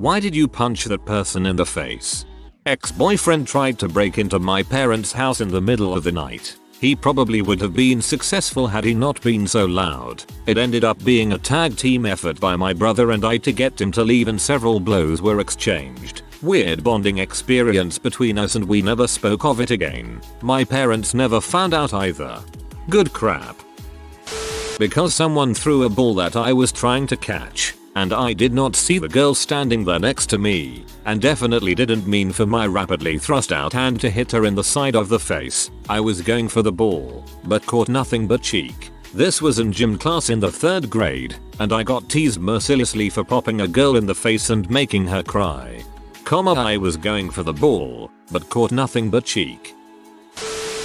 Why did you punch that person in the face? Ex-boyfriend tried to break into my parents' house in the middle of the night. He probably would have been successful had he not been so loud. It ended up being a tag team effort by my brother and I to get him to leave, and several blows were exchanged. Weird bonding experience between us and we never spoke of it again. My parents never found out either. Good crap. Because someone threw a ball that I was trying to catch, and I did not see the girl standing there next to me, and definitely didn't mean for my rapidly thrust out hand to hit her in the side of the face. I was going for the ball, but caught nothing but cheek. This was in gym class in the 3rd grade, and I got teased mercilessly for popping a girl in the face and making her cry. I was going for the ball, but caught nothing but cheek.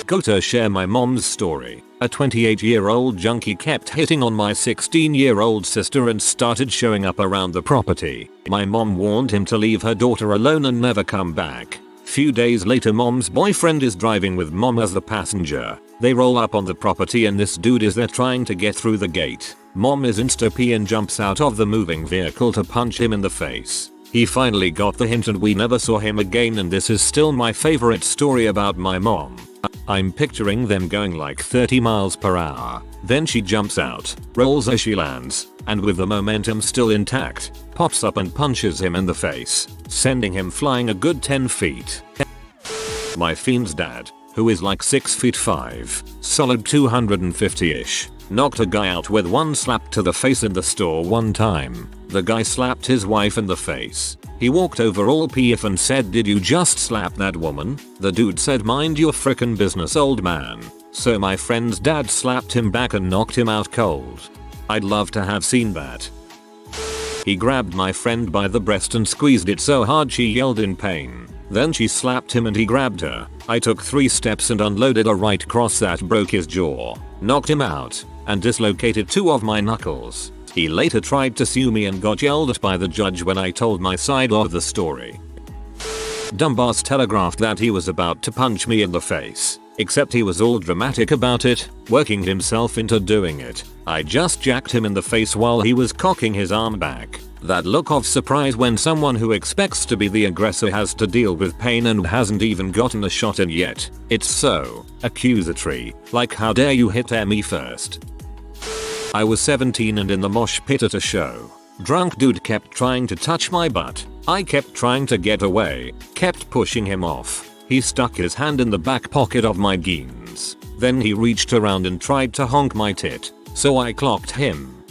Go to share my mom's story. A 28-year-old junkie kept hitting on my 16-year-old sister and started showing up around the property. My mom warned him to leave her daughter alone and never come back. Few days later, mom's boyfriend is driving with mom as the passenger. They roll up on the property and this dude is there trying to get through the gate. Mom is insta-P and jumps out of the moving vehicle to punch him in the face. He finally got the hint and we never saw him again, and this is still my favorite story about my mom. I'm picturing them going like 30 miles per hour. Then she jumps out, rolls as she lands, and with the momentum still intact, pops up and punches him in the face, sending him flying a good 10 feet. My fiend's dad, who is like 6'5", solid 250-ish, knocked a guy out with one slap to the face in the store one time. The guy slapped his wife in the face. He walked over all pff and said, "Did you just slap that woman?" The dude said, "Mind your frickin' business, old man." So my friend's dad slapped him back and knocked him out cold. I'd love to have seen that. He grabbed my friend by the breast and squeezed it so hard she yelled in pain. Then she slapped him and he grabbed her. I took 3 steps and unloaded a right cross that broke his jaw, knocked him out, and dislocated 2 of my knuckles. He later tried to sue me and got yelled at by the judge when I told my side of the story. Dumbass telegraphed that he was about to punch me in the face, except he was all dramatic about it, working himself into doing it. I just jacked him in the face while he was cocking his arm back. That look of surprise when someone who expects to be the aggressor has to deal with pain and hasn't even gotten a shot in yet. It's so accusatory, like how dare you hit me first. I was 17 and in the mosh pit at a show. Drunk dude kept trying to touch my butt. I kept trying to get away, kept pushing him off. He stuck his hand in the back pocket of my jeans. Then he reached around and tried to honk my tit, so I clocked him.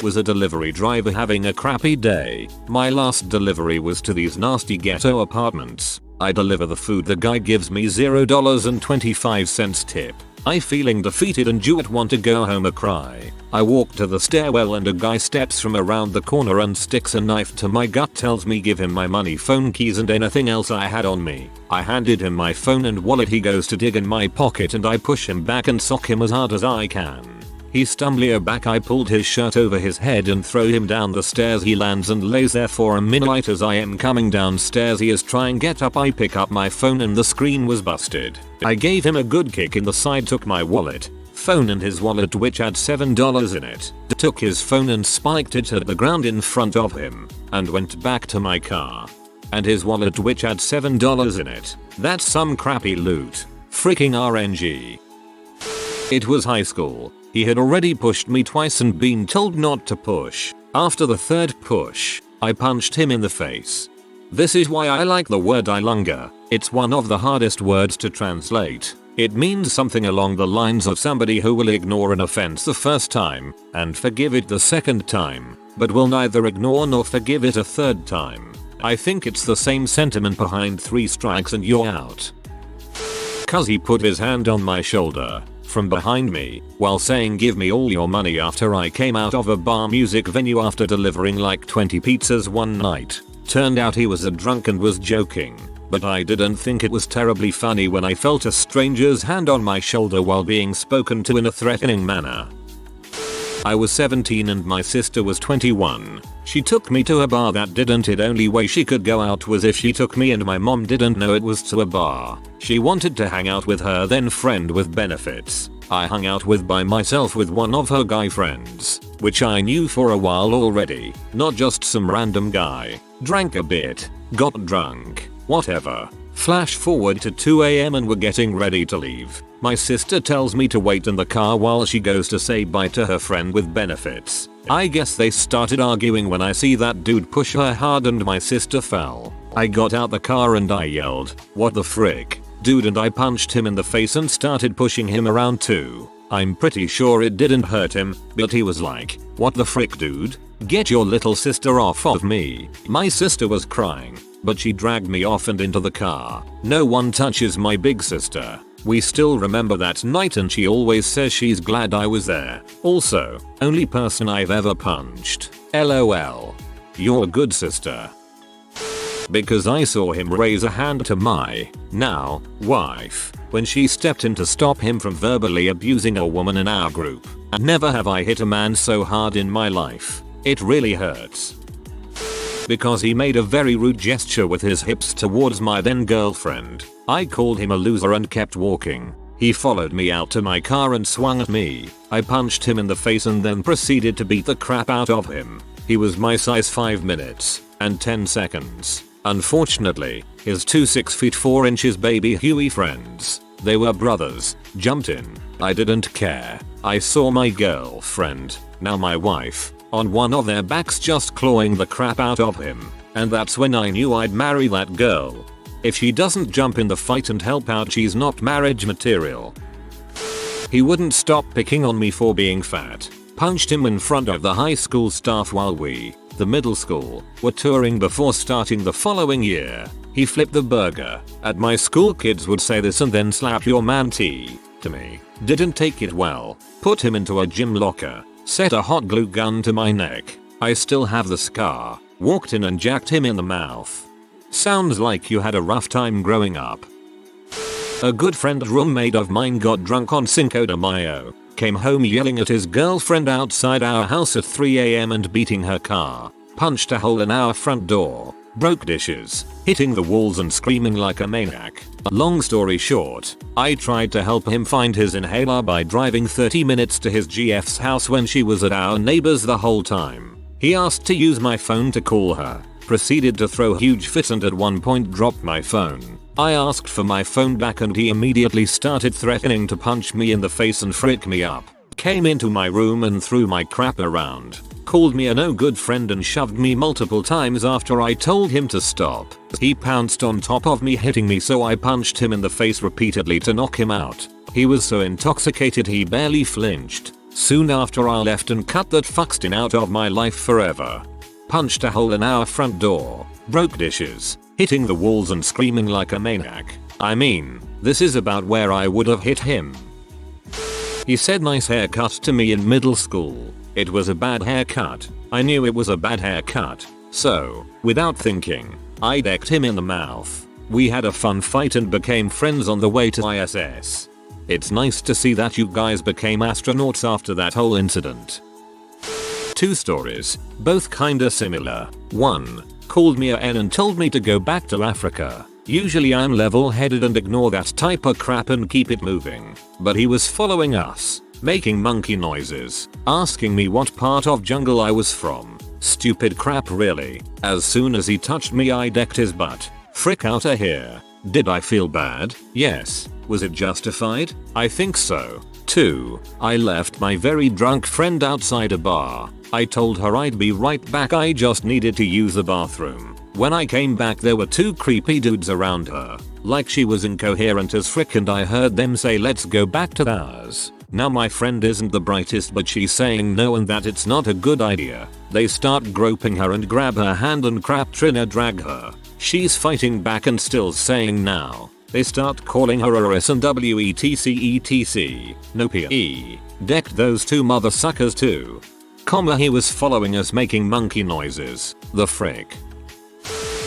Was a delivery driver having a crappy day. My last delivery was to these nasty ghetto apartments. I deliver the food, the guy gives me $0.25 tip. I feeling defeated and want to go home a cry. I walk to the stairwell and a guy steps from around the corner and sticks a knife to my gut, tells me give him my money, phone, keys and anything else I had on me. I handed him my phone and wallet. He goes to dig in my pocket and I push him back and sock him as hard as I can. He stumbles back. I pulled his shirt over his head and throw him down the stairs. He lands and lays there for a minute. As I am coming downstairs, he is trying to get up. I pick up my phone and the screen was busted. I gave him a good kick in the side, took my wallet, phone and his wallet which had $7 in it, took his phone and spiked it at the ground in front of him, and went back to my car. And his wallet which had $7 in it. That's some crappy loot. Freaking RNG. It was high school. He had already pushed me twice and been told not to push. After the 3rd push, I punched him in the face. This is why I like the word ilunga. It's one of the hardest words to translate. It means something along the lines of somebody who will ignore an offense the first time and forgive it the second time, but will neither ignore nor forgive it a 3rd time. I think it's the same sentiment behind 3 strikes and you're out. Cause he put his hand on my shoulder from behind me while saying give me all your money after I came out of a bar music venue after delivering like 20 pizzas one night. Turned out he was a drunk and was joking, but I didn't think it was terribly funny when I felt a stranger's hand on my shoulder while being spoken to in a threatening manner. I was 17 and my sister was 21. She took me to a bar that didn't. The only way she could go out was if she took me, and my mom didn't know it was to a bar. She wanted to hang out with her then friend with benefits. I hung out with by myself with one of her guy friends, which I knew for a while already, not just some random guy. Drank a bit, got drunk, whatever. Flash forward to 2 AM and we're getting ready to leave. My sister tells me to wait in the car while she goes to say bye to her friend with benefits. I guess they started arguing when I see that dude push her hard and my sister fell. I got out the car and I yelled, "What the frick, dude," and I punched him in the face and started pushing him around too. I'm pretty sure it didn't hurt him, but he was like, "What the frick, dude? Get your little sister off of me." My sister was crying, but she dragged me off and into the car. No one touches my big sister. We still remember that night and she always says she's glad I was there. Also, only person I've ever punched. LOL. You're a good sister. Because I saw him raise a hand to my now wife when she stepped in to stop him from verbally abusing a woman in our group. And never have I hit a man so hard in my life. It really hurts. Because he made a very rude gesture with his hips towards my then girlfriend. I called him a loser and kept walking. He followed me out to my car and swung at me. I punched him in the face and then proceeded to beat the crap out of him. He was my size 5 minutes and 10 seconds. Unfortunately, his 2 6'4" baby Huey friends, they were brothers, jumped in. I didn't care. I saw my girlfriend, now my wife, on one of their backs just clawing the crap out of him. And that's when I knew I'd marry that girl. If she doesn't jump in the fight and help out, she's not marriage material. He wouldn't stop picking on me for being fat. Punched him in front of the high school staff while we, the middle school, were touring before starting the following year. He flipped the burger. At my school, kids would say this and then slap your man T to me. Didn't take it well. Put him into a gym locker. Set a hot glue gun to my neck. I still have the scar. Walked in and jacked him in the mouth. Sounds like you had a rough time growing up. A good friend roommate of mine got drunk on Cinco de Mayo. Came home yelling at his girlfriend outside our house at 3 AM and beating her car. Punched a hole in our front door. Broke dishes. Hitting the walls and screaming like a maniac. Long story short, I tried to help him find his inhaler by driving 30 minutes to his GF's house when she was at our neighbor's the whole time. He asked to use my phone to call her. Proceeded to throw huge fits and at one point dropped my phone. I asked for my phone back and he immediately started threatening to punch me in the face and frick me up. Came into my room and threw my crap around. Called me a no good friend and shoved me multiple times after I told him to stop. He pounced on top of me hitting me, so I punched him in the face repeatedly to knock him out. He was so intoxicated he barely flinched. Soon after I left and cut that fuckstin out of my life forever. Punched a hole in our front door. Broke dishes. Hitting the walls and screaming like a maniac. I mean, this is about where I would have hit him. He said nice haircut to me in middle school. It was a bad haircut. I knew it was a bad haircut. So, without thinking, I decked him in the mouth. We had a fun fight and became friends on the way to ISS. It's nice to see that you guys became astronauts after that whole incident. 2 stories, both kinda similar. 1. Called me a N and told me to go back to Africa. Usually I'm level-headed and ignore that type of crap and keep it moving. But he was following us, making monkey noises, asking me what part of jungle I was from. Stupid crap really. As soon as he touched me I decked his butt. Frick outta here. Did I feel bad? Yes. Was it justified? I think so. 2. I left my very drunk friend outside a bar. I told her I'd be right back, I just needed to use the bathroom. When I came back there were 2 creepy dudes around her. Like she was incoherent as frick and I heard them say let's go back to ours. Now my friend isn't the brightest but she's saying no and that it's not a good idea. They start groping her and grab her hand and crap Trina drag her. She's fighting back and still saying now. They start calling her a S&W etc. No PE. Decked those 2 mother suckers too. He was following us making monkey noises. The frick.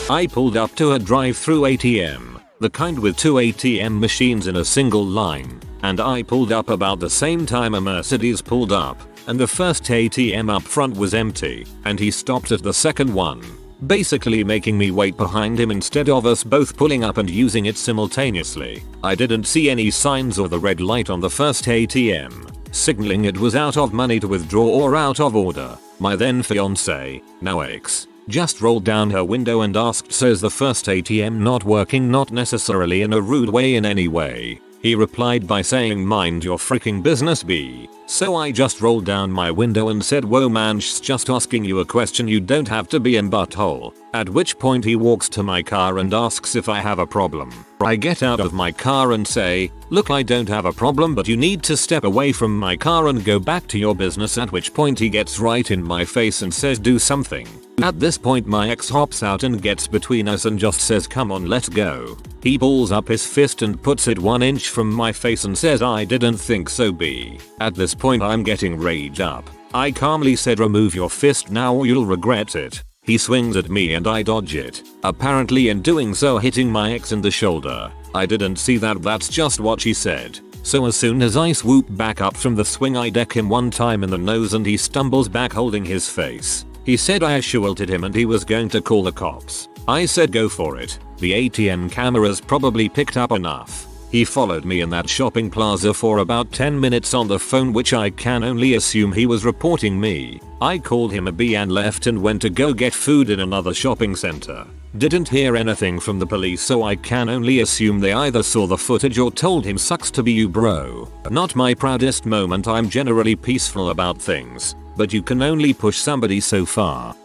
I pulled up to a drive-through ATM. The kind with 2 ATM machines in a single line. And I pulled up about the same time a Mercedes pulled up. And the first ATM up front was empty. And he stopped at the second one. basically making me wait behind him instead of us both pulling up and using it simultaneously. I didn't see any signs or the red light on the first ATM, signaling it was out of money to withdraw or out of order. My then fiance, now ex, just rolled down her window and asked, "So is the first ATM not working?" Not necessarily in a rude way in any way. He replied by saying, "Mind your freaking business, B." So I just rolled down my window and said, "Whoa man, just asking you a question, you don't have to be in butthole." At which point he walks to my car and asks if I have a problem. I get out of my car and say, "Look, I don't have a problem, but you need to step away from my car and go back to your business." At which point he gets right in my face and says, "Do something." At this point my ex hops out and gets between us and just says, "Come on, let's go." He pulls up his fist and puts it 1 inch from my face and says, "I didn't think so, B." At this point I'm getting rage up. I calmly said, "Remove your fist now or you'll regret it." He swings at me and I dodge it, apparently in doing so hitting my ex in the shoulder. I didn't see that, that's just what she said. So as soon as I swoop back up from the swing, I deck him 1 time in the nose and he stumbles back holding his face. He said I assaulted him and he was going to call the cops. I said, "Go for it. The ATM cameras probably picked up enough." He followed me in that shopping plaza for about 10 minutes on the phone, which I can only assume he was reporting me. I called him a B and left and went to go get food in another shopping center. Didn't hear anything from the police, so I can only assume they either saw the footage or told him, "Sucks to be you, bro." Not my proudest moment, I'm generally peaceful about things, but you can only push somebody so far.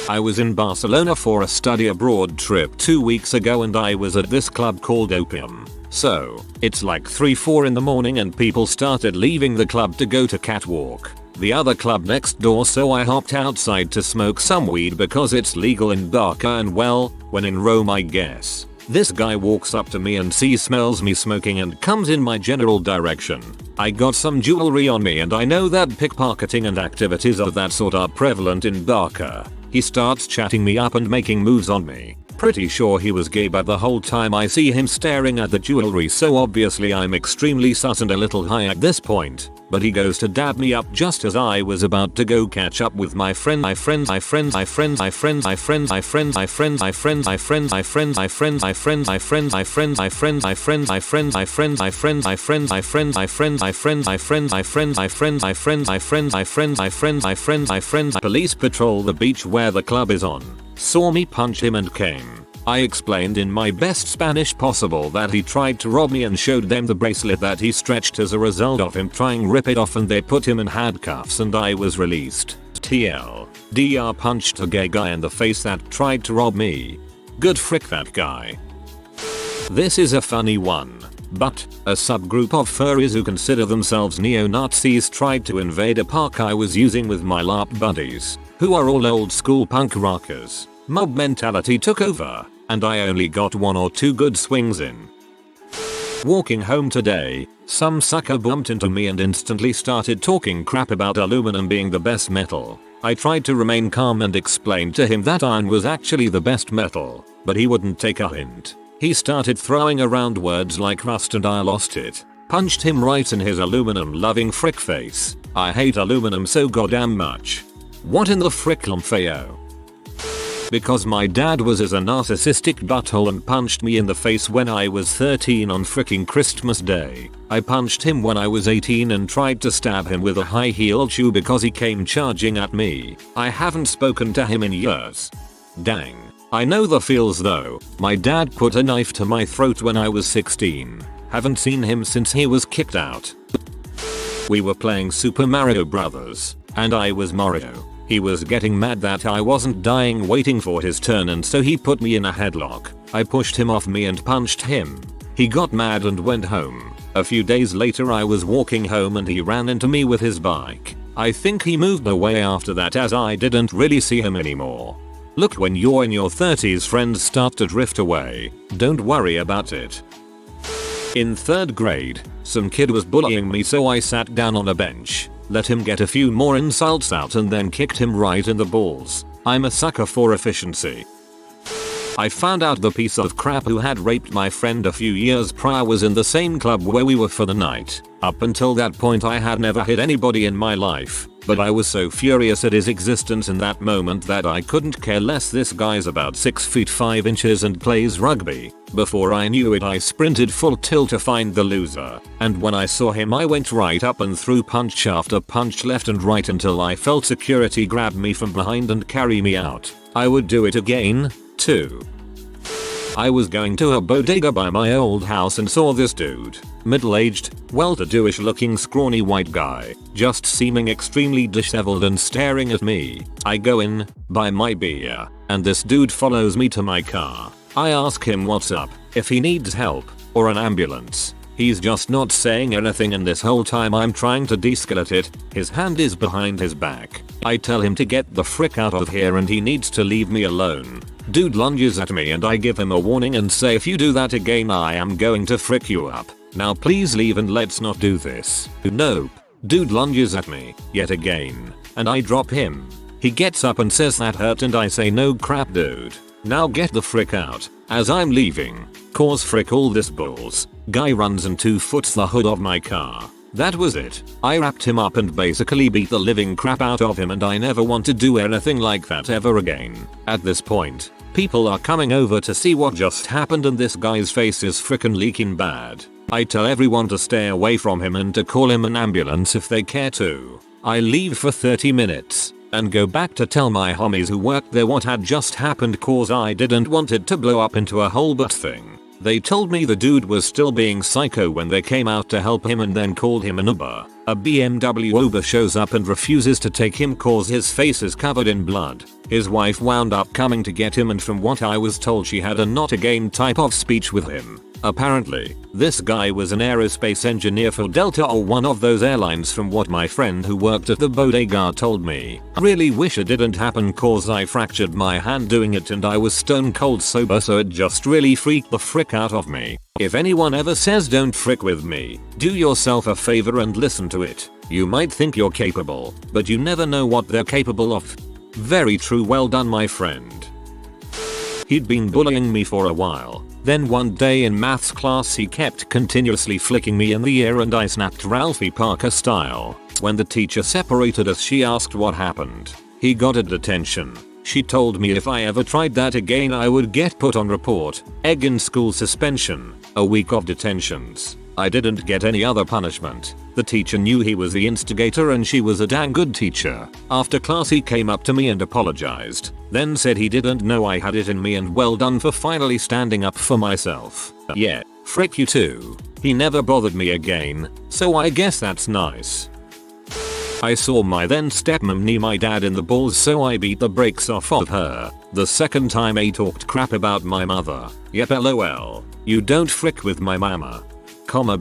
I was in Barcelona for a study abroad trip 2 weeks ago and I was at this club called Opium. So, it's like 3-4 in the morning and people started leaving the club to go to Catwalk, the other club next door, so I hopped outside to smoke some weed because it's legal in Barca, and well, when in Rome I guess. This guy walks up to me and smells me smoking and comes in my general direction. I got some jewelry on me and I know that pickpocketing and activities of that sort are prevalent in Barca. He starts chatting me up and making moves on me. Pretty sure he was gay, but the whole time I see him staring at the jewelry, so obviously I'm extremely sus and a little high at this point. But he goes to dab me up just as I was about to go catch up with my friend. Police patrol the beach where the club is on, saw me punch him and came. I explained in my best Spanish possible that he tried to rob me and showed them the bracelet that he stretched as a result of him trying to rip it off, and they put him in handcuffs and I was released. TLDR punched a gay guy in the face that tried to rob me. Good frick that guy. This is a funny one, but a subgroup of furries who consider themselves neo-Nazis tried to invade a park I was using with my LARP buddies, who are all old school punk rockers. Mob mentality took over, and I only got 1 or 2 good swings in. Walking home today, some sucker bumped into me and instantly started talking crap about aluminum being the best metal. I tried to remain calm and explained to him that iron was actually the best metal, but he wouldn't take a hint. He started throwing around words like rust and I lost it. Punched him right in his aluminum loving frick face. I hate aluminum so goddamn much. What in the frick, Lumfeo? Because my dad was as a narcissistic butthole and punched me in the face when I was 13 on fricking Christmas Day. I punched him when I was 18 and tried to stab him with a high heel shoe because he came charging at me. I haven't spoken to him in years. Dang. I know the feels though. My dad put a knife to my throat when I was 16. Haven't seen him since he was kicked out. We were playing Super Mario Bros. And I was Mario. He was getting mad that I wasn't dying waiting for his turn, and so he put me in a headlock. I pushed him off me and punched him. He got mad and went home. A few days later I was walking home and he ran into me with his bike. I think he moved away after that as I didn't really see him anymore. Look, when you're in your 30s friends start to drift away, don't worry about it. In 3rd grade, some kid was bullying me, so I sat down on a bench, let him get a few more insults out and then kicked him right in the balls. I'm a sucker for efficiency. I found out the piece of crap who had raped my friend a few years prior was in the same club where we were for the night. Up until that point I had never hit anybody in my life. but I was so furious at his existence in that moment that I couldn't care less. This guy's about 6 feet 5 inches and plays rugby. Before I knew it, I sprinted full tilt to find the loser, and when I saw him I went right up and threw punch after punch left and right until I felt security grab me from behind and carry me out. I would do it again, too. I was going to a bodega by my old house and saw this dude, middle-aged, well-to-do-ish looking scrawny white guy, just seeming extremely disheveled and staring at me. I go in, buy my beer, and this dude follows me to my car. I ask him what's up, if he needs help, or an ambulance. He's just not saying anything, and this whole time I'm trying to de-escalate it, his hand is behind his back. I tell him to get the frick out of here and he needs to leave me alone. Dude lunges at me and I give him a warning and say, if you do that again I am going to frick you up. Now please leave and let's not do this. Nope. Dude lunges at me, yet again, and I drop him. He gets up and says that hurt and I say, no crap dude. Now get the frick out. As I'm leaving, cause frick all this balls, guy runs and 2-foots the hood of my car. That was it. I wrapped him up and basically beat the living crap out of him, and I never want to do anything like that ever again. At this point, people are coming over to see what just happened and this guy's face is frickin' leaking bad. I tell everyone to stay away from him and to call him an ambulance if they care to. I leave for 30 minutes and go back to tell my homies who worked there what had just happened, cause I didn't want it to blow up into a whole butt thing. They told me the dude was still being psycho when they came out to help him and then called him an Uber. A BMW Uber shows up and refuses to take him cause his face is covered in blood. His wife wound up coming to get him, and from what I was told she had a not again type of speech with him. Apparently, this guy was an aerospace engineer for Delta or one of those airlines from what my friend who worked at the bodega told me. I really wish it didn't happen cause I fractured my hand doing it and I was stone cold sober, so it just really freaked the frick out of me. If anyone ever says don't frick with me, do yourself a favor and listen to it. You might think you're capable, but you never know what they're capable of. Very true, well done my friend. He'd been bullying me for a while. Then one day in maths class he kept continuously flicking me in the ear and I snapped Ralphie Parker style. When the teacher separated us she asked what happened. He got a detention. She told me if I ever tried that again I would get put on report, egg and school suspension, a week of detentions. I didn't get any other punishment. The teacher knew he was the instigator and she was a dang good teacher. After class he came up to me and apologized, then said he didn't know I had it in me and well done for finally standing up for myself. Yeah, frick you too. He never bothered me again, so I guess that's nice. I saw my then stepmom knee my dad in the balls, so I beat the brakes off of her. The second time I talked crap about my mother. Yep, lol. You don't frick with my mama.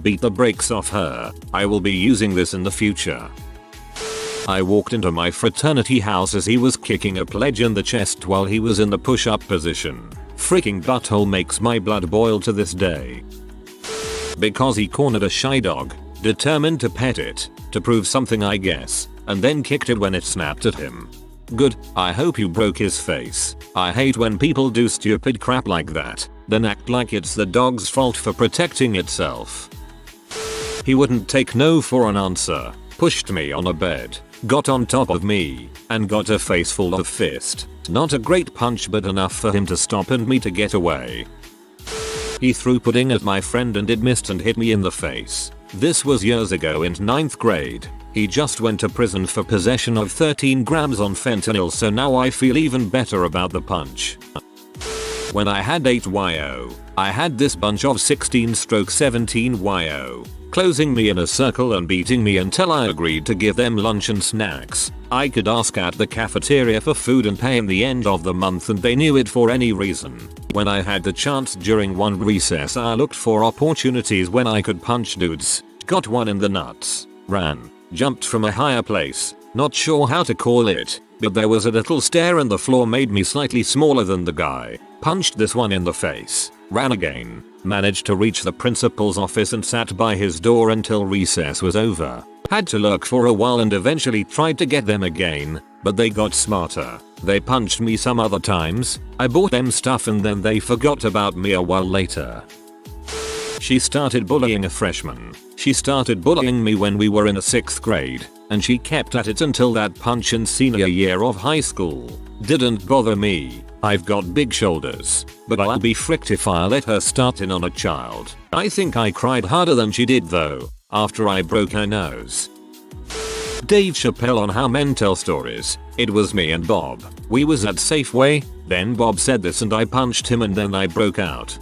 Beat the brakes off her. I will be using this in the future. I walked into my fraternity house as he was kicking a pledge in the chest while he was in the push-up position. Freaking butthole makes my blood boil to this day. Because he cornered a shy dog, determined to pet it, to prove something I guess, and then kicked it when it snapped at him. Good, I hope you broke his face. I hate when people do stupid crap like that, then act like it's the dog's fault for protecting itself. He wouldn't take no for an answer, pushed me on a bed, got on top of me, and got a face full of fist. Not a great punch but enough for him to stop and me to get away. He threw pudding at my friend and it missed and hit me in the face. This was years ago in 9th grade. He just went to prison for possession of 13 grams on fentanyl, so now I feel even better about the punch. When I had 8 YO, I had this bunch of 16/17 YO, closing me in a circle and beating me until I agreed to give them lunch and snacks. I could ask at the cafeteria for food and pay in the end of the month and they knew it for any reason. When I had the chance during one recess I looked for opportunities when I could punch dudes, got one in the nuts, ran, jumped from a higher place, not sure how to call it, but there was a little stair and the floor made me slightly smaller than the guy, punched this one in the face, ran again, managed to reach the principal's office and sat by his door until recess was over. Had to lurk for a while and eventually tried to get them again, but they got smarter. They punched me some other times, I bought them stuff and then they forgot about me a while later. She started bullying a freshman. She started bullying me when we were in a 6th grade, and she kept at it until that punch in senior year of high school. Didn't bother me. I've got big shoulders, but I'll be fricked if I let her start in on a child. I think I cried harder than she did though, after I broke her nose. Dave Chappelle on How Men Tell Stories. It was me and Bob. We was at Safeway, then Bob said this and I punched him and then I broke out.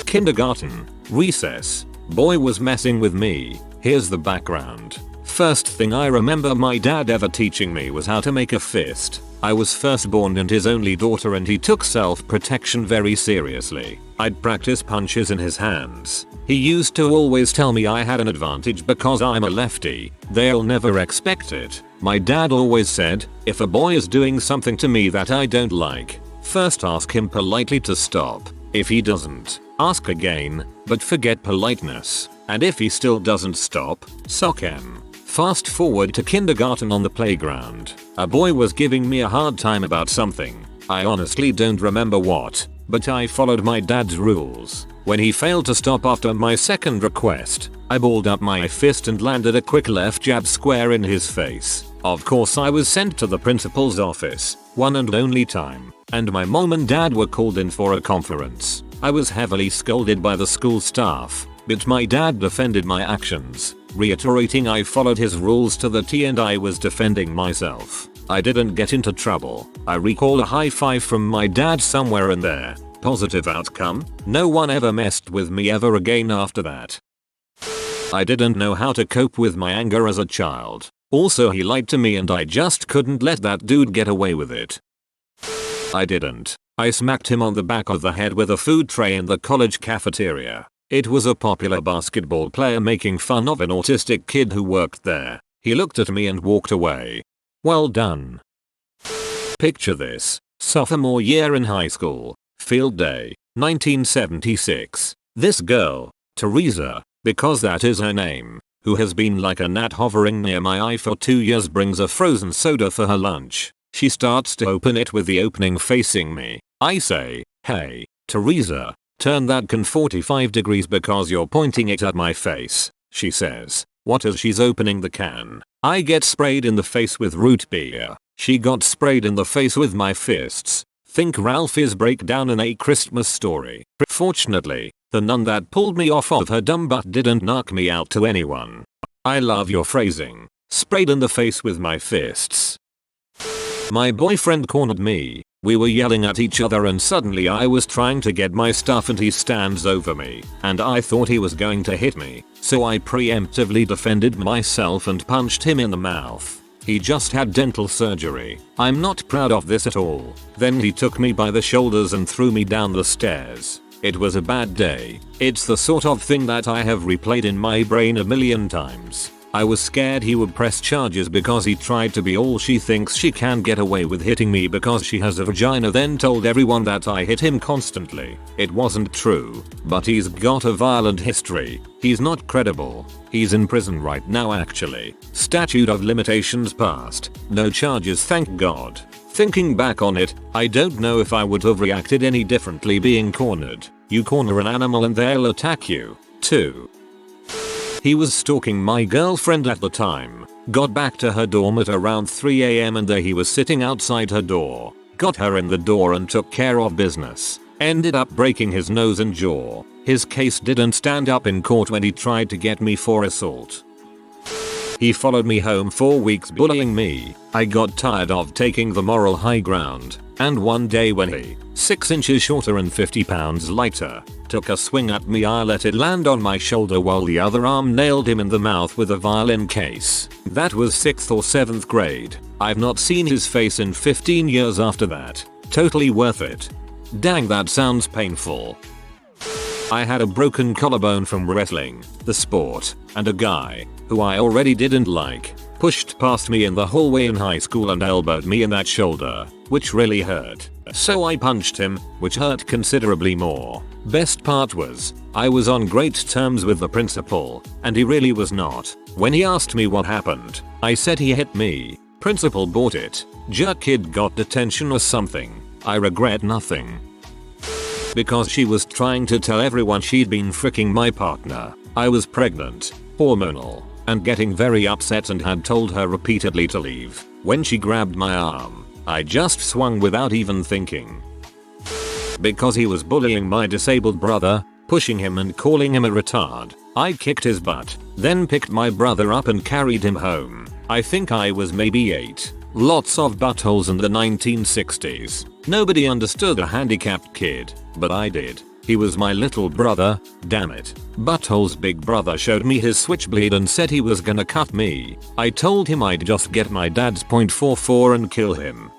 Kindergarten. Recess. Boy was messing with me. Here's the background. First thing I remember my dad ever teaching me was how to make a fist. I was firstborn and his only daughter and he took self-protection very seriously. I'd practice punches in his hands. He used to always tell me I had an advantage because I'm a lefty. They'll never expect it. My dad always said, if a boy is doing something to me that I don't like, first ask him politely to stop. If he doesn't, ask again, but forget politeness. And if he still doesn't stop, sock him. Fast forward to kindergarten on the playground. A boy was giving me a hard time about something. I honestly don't remember what, but I followed my dad's rules. When he failed to stop after my second request, I balled up my fist and landed a quick left jab square in his face. Of course I was sent to the principal's office, one and only time, and my mom and dad were called in for a conference. I was heavily scolded by the school staff, but my dad defended my actions, reiterating I followed his rules to the T and I was defending myself. I didn't get into trouble. I recall a high five from my dad somewhere in there. Positive outcome? No one ever messed with me ever again after that. I didn't know how to cope with my anger as a child. Also he lied to me and I just couldn't let that dude get away with it. I didn't. I smacked him on the back of the head with a food tray in the college cafeteria. It was a popular basketball player making fun of an autistic kid who worked there. He looked at me and walked away. Well done. Picture this. Sophomore year in high school. Field day. 1976. This girl, Teresa, because that is her name, who has been like a gnat hovering near my eye for 2 years, brings a frozen soda for her lunch. She starts to open it with the opening facing me. I say, hey, Teresa, turn that can 45 degrees because you're pointing it at my face. She says, what as she's opening the can. I get sprayed in the face with root beer. She got sprayed in the face with my fists. Think Ralphie's breakdown in A Christmas Story. Fortunately, the nun that pulled me off of her dumb butt didn't knock me out to anyone. I love your phrasing. Sprayed in the face with my fists. My boyfriend cornered me. We were yelling at each other and suddenly I was trying to get my stuff and he stands over me, and I thought he was going to hit me, so I preemptively defended myself and punched him in the mouth. He just had dental surgery. I'm not proud of this at all. Then he took me by the shoulders and threw me down the stairs. It was a bad day. It's the sort of thing that I have replayed in my brain a million times. I was scared he would press charges because he tried to be all she thinks she can get away with hitting me because she has a vagina, then told everyone that I hit him constantly. It wasn't true, but he's got a violent history. He's not credible. He's in prison right now actually. Statute of limitations passed. No charges, thank God. Thinking back on it, I don't know if I would have reacted any differently being cornered. You corner an animal and they'll attack you, too. He was stalking my girlfriend at the time. Got back to her dorm at around 3 AM and there he was sitting outside her door. Got her in the door and took care of business. Ended up breaking his nose and jaw. His case didn't stand up in court when he tried to get me for assault. He followed me home for weeks bullying me. I got tired of taking the moral high ground, and one day when he, 6 inches shorter and 50 pounds lighter, took a swing at me, I let it land on my shoulder while the other arm nailed him in the mouth with a violin case. That was 6th or 7th grade. I've not seen his face in 15 years after that. Totally worth it. Dang, that sounds painful. I had a broken collarbone from wrestling, the sport, and a guy, who I already didn't like, pushed past me in the hallway in high school and elbowed me in that shoulder, which really hurt. So I punched him, which hurt considerably more. Best part was, I was on great terms with the principal, and he really was not. When he asked me what happened, I said he hit me. Principal bought it. Jerk kid got detention or something. I regret nothing. because she was trying to tell everyone she'd been fricking my partner. I was pregnant, hormonal, and getting very upset and had told her repeatedly to leave. When she grabbed my arm, I just swung without even thinking. Because he was bullying my disabled brother, pushing him and calling him a retard, I kicked his butt, then picked my brother up and carried him home. I think I was maybe 8. Lots of buttholes in the 1960s. Nobody understood a handicapped kid, but I did. He was my little brother, damn it. Butthole's big brother showed me his switchblade and said he was gonna cut me. I told him I'd just get my dad's .44 and kill him.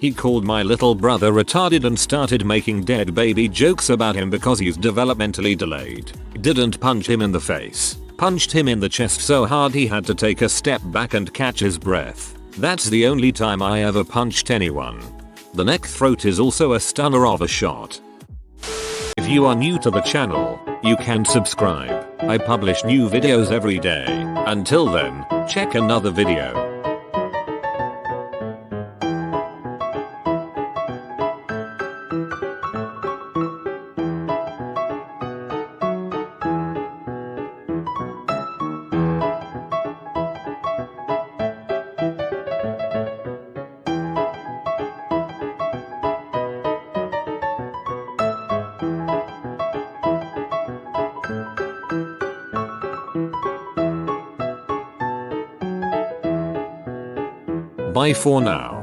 He called my little brother retarded and started making dead baby jokes about him because he's developmentally delayed. Didn't punch him in the face. Punched him in the chest so hard he had to take a step back and catch his breath. That's the only time I ever punched anyone. The neck throat is also a stunner of a shot. If you are new to the channel, you can subscribe. I publish new videos every day. Until then, check another video. Bye for now.